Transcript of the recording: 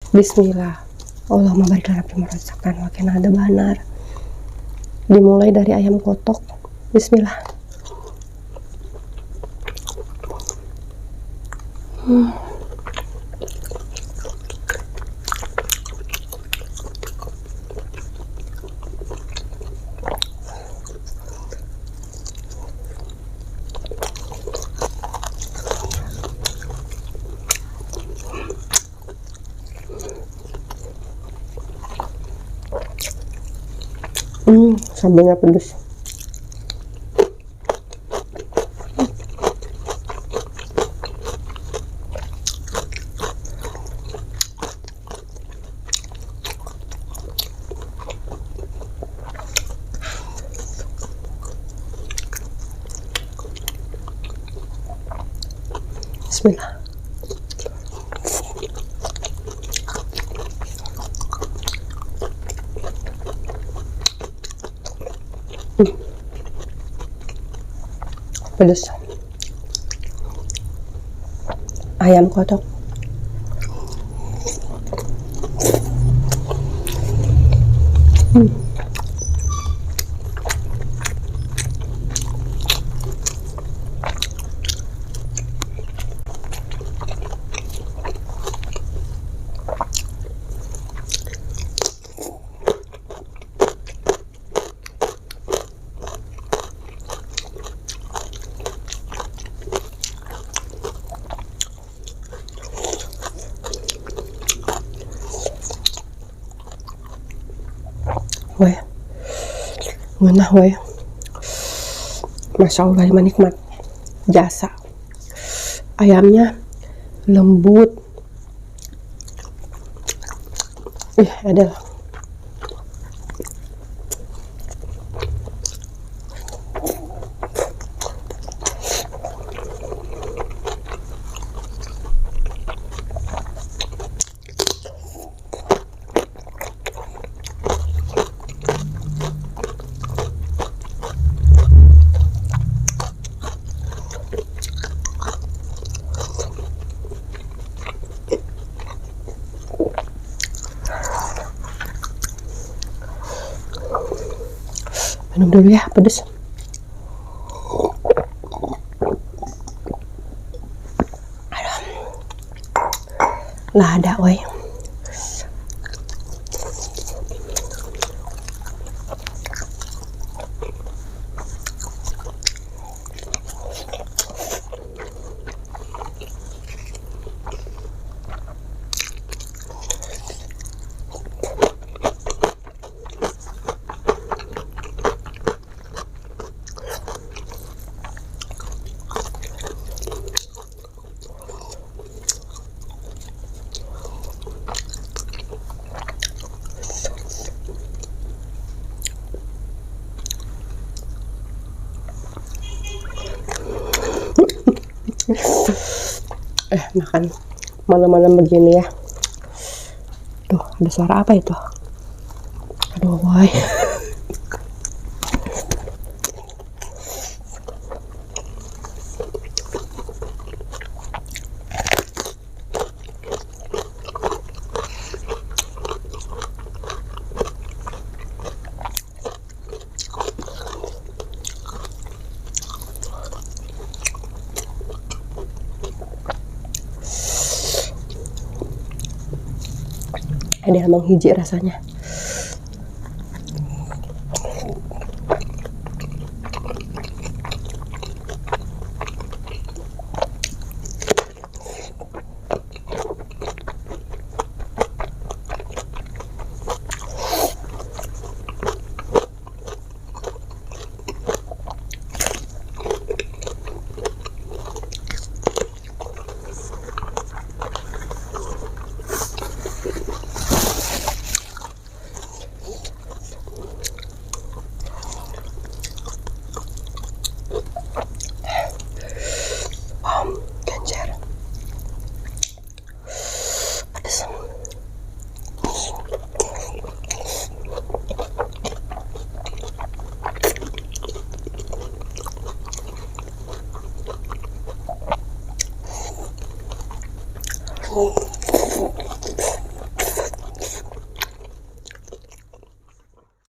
Bismillah. Allahumma barik lana fima razaqtana wa qina adzabannar. Dimulai dari ayam kotok. Bismillah. Sambalnya pedes. Bismillah. Pedas. Ayam kotok. Weh, ngenah weh. Masya Allah, ini nikmat. Jasa. Ayamnya lembut. Ada. Minum dulu ya, pedes. Lah ada weh. Makan malam-malam begini ya. Tuh, ada suara apa itu? Aduh, woi. Ada emang hiji rasanya. Oh.